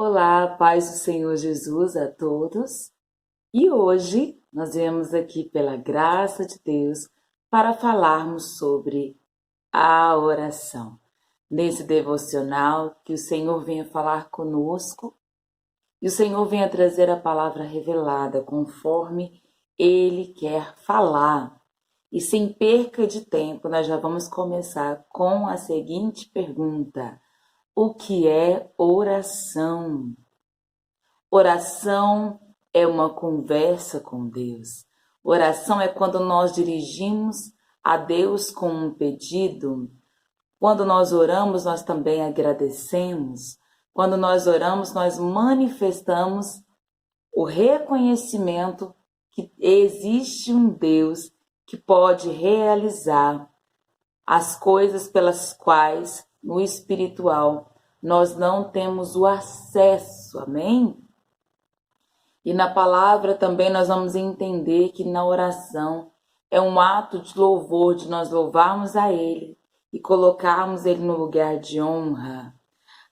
Olá, paz do Senhor Jesus a todos. E hoje nós viemos aqui pela graça de Deus para falarmos sobre a oração. Nesse devocional que o Senhor venha falar conosco e o Senhor venha trazer a palavra revelada conforme Ele quer falar. E sem perca de tempo, nós já vamos começar com a seguinte pergunta: o que é oração? Oração é uma conversa com Deus. Oração é quando nós dirigimos a Deus com um pedido. Quando nós oramos, nós também agradecemos. Quando nós oramos, nós manifestamos o reconhecimento que existe um Deus que pode realizar as coisas pelas quais, no espiritual, nós não temos o acesso. Amém? E na palavra também nós vamos entender que na oração é um ato de louvor, de nós louvarmos a Ele e colocarmos Ele no lugar de honra.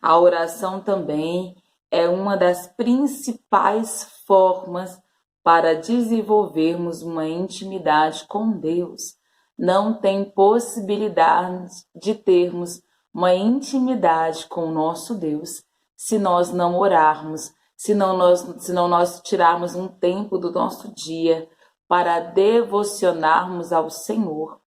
A oração também é uma das principais formas para desenvolvermos uma intimidade com Deus. Não tem possibilidade de termos uma intimidade com o nosso Deus se nós não orarmos, se não nós tirarmos um tempo do nosso dia para devocionarmos ao Senhor,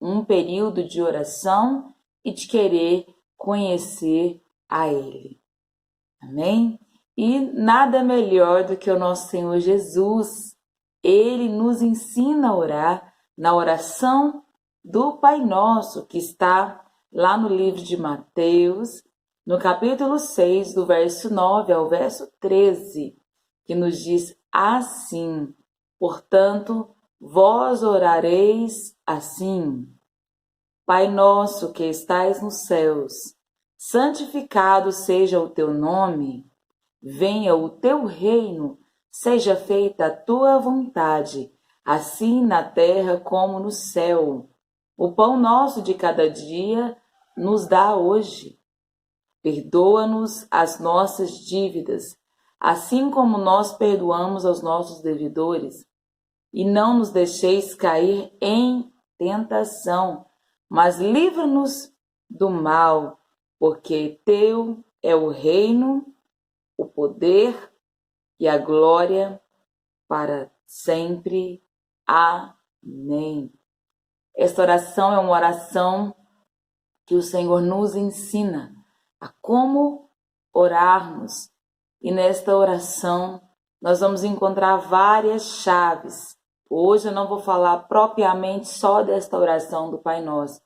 um período de oração e de querer conhecer a Ele. Amém? E nada melhor do que o nosso Senhor Jesus. Ele nos ensina a orar na oração do Pai Nosso, que está lá no livro de Mateus, no capítulo 6, do verso 9 ao verso 13, que nos diz assim: portanto, vós orareis assim: Pai nosso que estais nos céus, santificado seja o teu nome, venha o teu reino, seja feita a tua vontade, assim na terra como no céu. O pão nosso de cada dia nos dá hoje. Perdoa-nos as nossas dívidas, assim como nós perdoamos aos nossos devedores. E não nos deixeis cair em tentação, mas livra-nos do mal, porque teu é o reino, o poder e a glória para sempre. Amém. Esta oração é uma oração que o Senhor nos ensina a como orarmos. E nesta oração nós vamos encontrar várias chaves. Hoje eu não vou falar propriamente só desta oração do Pai Nosso,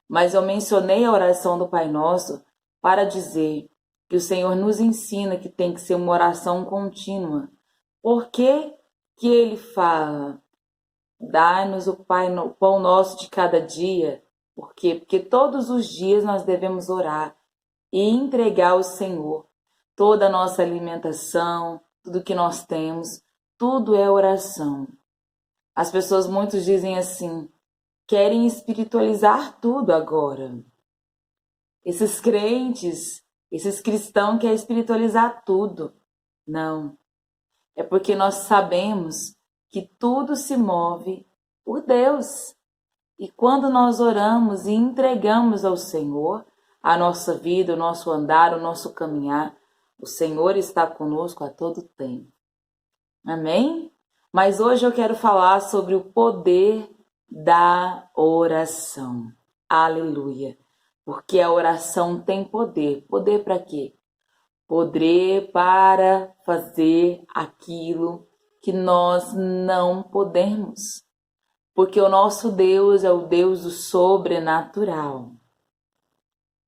mas eu mencionei a oração do Pai Nosso para dizer que o Senhor nos ensina que tem que ser uma oração contínua. Por que que Ele fala: dai-nos o pão nosso de cada dia? Por quê? Porque todos os dias nós devemos orar e entregar ao Senhor toda a nossa alimentação, tudo que nós temos, tudo é oração. As pessoas muitos dizem assim: querem espiritualizar tudo agora. Esses crentes, esses cristãos querem espiritualizar tudo. Não. É porque nós sabemos que tudo se move por Deus. E quando nós oramos e entregamos ao Senhor a nossa vida, o nosso andar, o nosso caminhar, o Senhor está conosco a todo tempo. Amém? Mas hoje eu quero falar sobre o poder da oração. Aleluia! Porque a oração tem poder. Poder para quê? Poder para fazer aquilo que nós não podemos. Porque o nosso Deus é o Deus do sobrenatural.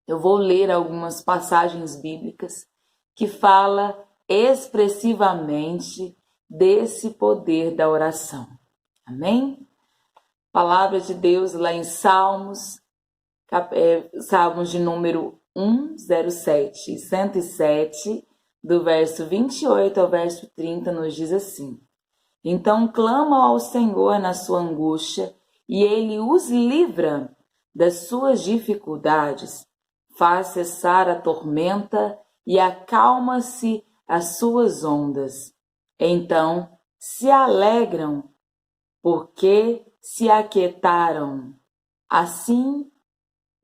Eu vou ler algumas passagens bíblicas que falam expressivamente desse poder da oração. Amém? Palavra de Deus lá em Salmos, Salmos de número 107, 107, do verso 28 ao verso 30, nos diz assim: então clama ao Senhor na sua angústia, e Ele os livra das suas dificuldades. Faz cessar a tormenta e acalma-se as suas ondas. Então se alegram, porque se aquietaram. Assim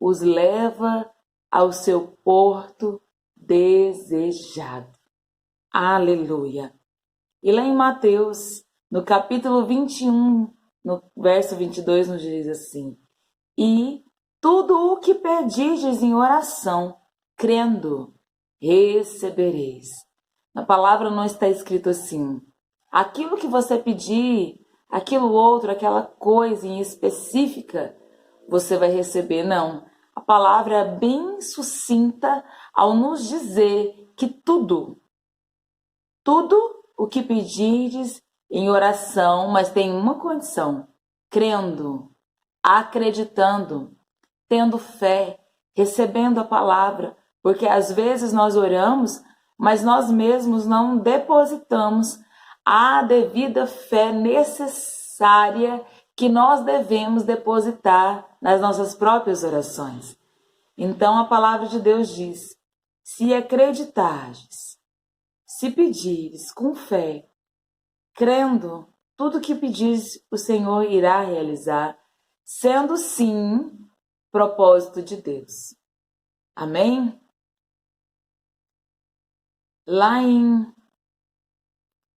os leva ao seu porto desejado. Aleluia! E lá em Mateus, no capítulo 21, no verso 22, nos diz assim: E tudo o que pedirdes em oração, crendo, recebereis. Na palavra não está escrito assim: aquilo que você pedir, aquilo outro, aquela coisa em específica, você vai receber. Não. A palavra é bem sucinta ao nos dizer que tudo o que pedirdes em oração, mas tem uma condição: crendo, acreditando, tendo fé, recebendo a palavra, porque às vezes nós oramos, mas nós mesmos não depositamos a devida fé necessária que nós devemos depositar nas nossas próprias orações. Então a palavra de Deus diz: se acreditardes, se pedires com fé, crendo, tudo que pedires o Senhor irá realizar, sendo sim propósito de Deus. Amém? Lá em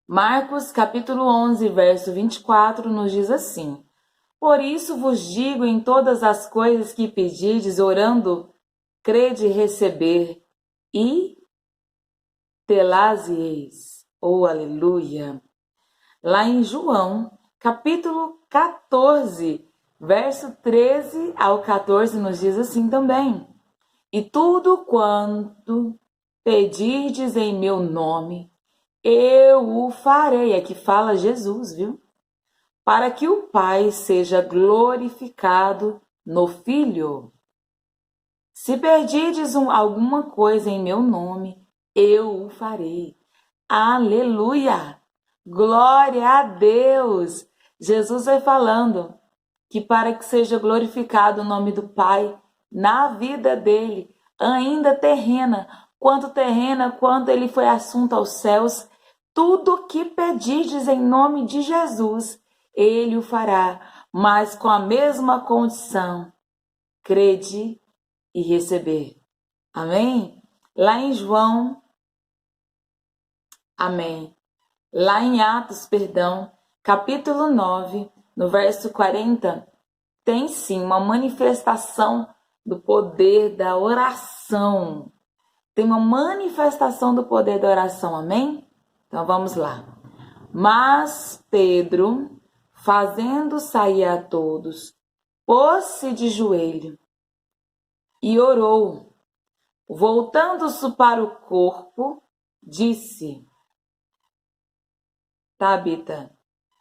Marcos capítulo 11, verso 24, nos diz assim: Por isso vos digo, em todas as coisas que pedirdes, orando, crede receber, e tê-las-eis. Oh, aleluia! Lá em João, capítulo 14, verso 13 ao 14, nos diz assim também: E tudo quanto pedirdes em meu nome, eu o farei. Aqui fala Jesus, viu? Para que o Pai seja glorificado no Filho. Se pedirdes alguma coisa em meu nome, eu o farei. Aleluia! Glória a Deus! Jesus vai falando que para que seja glorificado o nome do Pai na vida dele, ainda terrena, quando ele foi assunto aos céus, tudo que pedirdes em nome de Jesus, ele o fará, mas com a mesma condição: crede e receber. Amém? Lá em João, amém. Lá em Atos, capítulo 9, no verso 40, tem sim uma manifestação do poder da oração. Tem uma manifestação do poder da oração, amém? Então vamos lá. Mas Pedro, fazendo sair a todos, pôs-se de joelho e orou. Voltando-se para o corpo, disse: Tabita,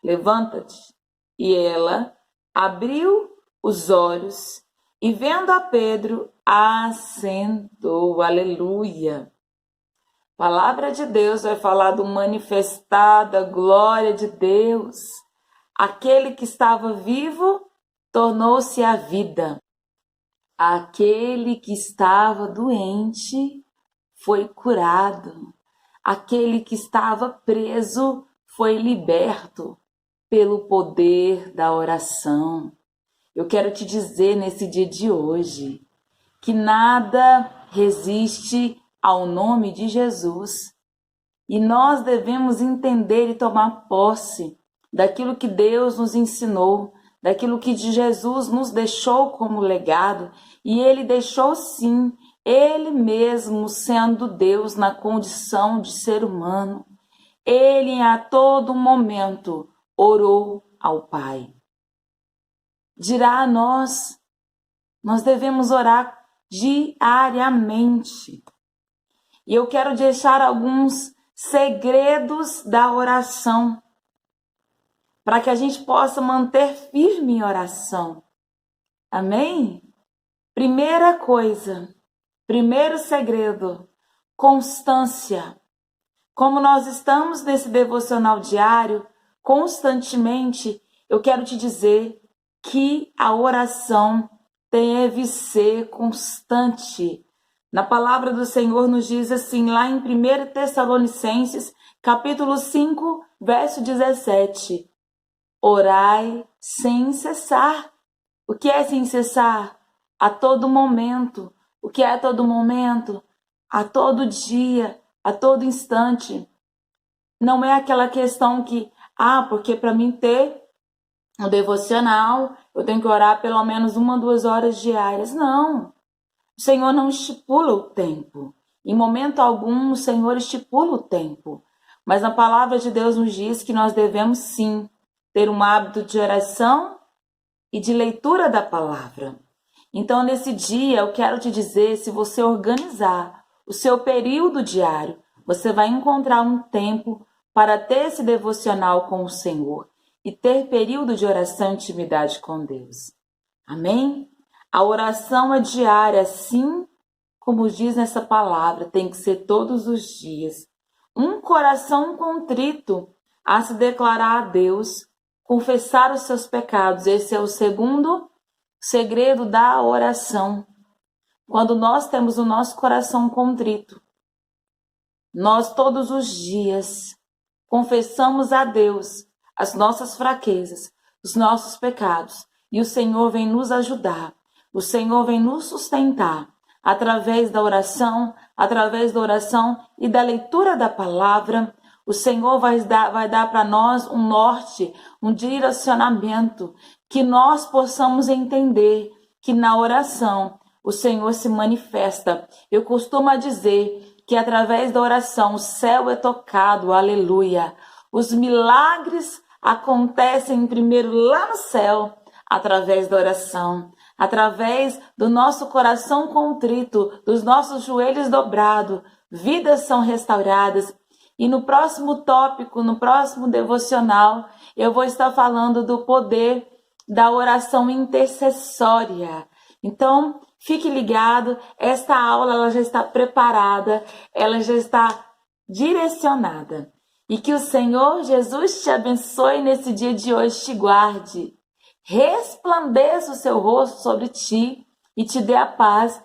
levanta-te. E ela abriu os olhos e, vendo a Pedro, assentou. Aleluia! A palavra de Deus vai falar do manifestar da glória de Deus. Aquele que estava vivo tornou-se a vida. Aquele que estava doente foi curado. Aquele que estava preso foi liberto pelo poder da oração. Eu quero te dizer nesse dia de hoje que nada resiste ao nome de Jesus. E nós devemos entender e tomar posse daquilo que Deus nos ensinou, daquilo que Jesus nos deixou como legado. E ele deixou sim, ele mesmo sendo Deus na condição de ser humano. Ele a todo momento orou ao Pai. Dirá a nós devemos orar diariamente. E eu quero deixar alguns segredos da oração, para que a gente possa manter firme em oração. Amém? Primeira coisa, primeiro segredo, constância. Como nós estamos nesse devocional diário, constantemente, eu quero te dizer que a oração deve ser constante. Na palavra do Senhor nos diz assim, lá em 1 Tessalonicenses, capítulo 5, verso 17. Orai sem cessar. O que é sem cessar? A todo momento. O que é a todo momento? A todo dia, a todo instante. Não é aquela questão que, porque para mim ter um devocional, eu tenho que orar pelo menos 1, 2 horas diárias. Não. O Senhor não estipula o tempo. Em momento algum, o Senhor estipula o tempo. Mas a palavra de Deus nos diz que nós devemos sim ter um hábito de oração e de leitura da palavra. Então, nesse dia, eu quero te dizer, se você organizar o seu período diário, você vai encontrar um tempo para ter esse devocional com o Senhor e ter período de oração e intimidade com Deus. Amém? A oração é diária, assim como diz nessa palavra, tem que ser todos os dias. Um coração contrito a se declarar a Deus, confessar os seus pecados. Esse é o segundo segredo da oração. Quando nós temos o nosso coração contrito, nós todos os dias confessamos a Deus as nossas fraquezas, os nossos pecados, e o Senhor vem nos ajudar, o Senhor vem nos sustentar através da oração e da leitura da palavra. O Senhor vai dar para nós um norte, um direcionamento, que nós possamos entender que na oração o Senhor se manifesta. Eu costumo dizer que através da oração o céu é tocado, aleluia. Os milagres acontecem primeiro lá no céu, através da oração, através do nosso coração contrito, dos nossos joelhos dobrados, vidas são restauradas. E no próximo tópico, no próximo devocional, eu vou estar falando do poder da oração intercessória. Então, fique ligado, esta aula ela já está preparada, ela já está direcionada. E que o Senhor Jesus te abençoe nesse dia de hoje, te guarde, resplandeça o seu rosto sobre ti e te dê a paz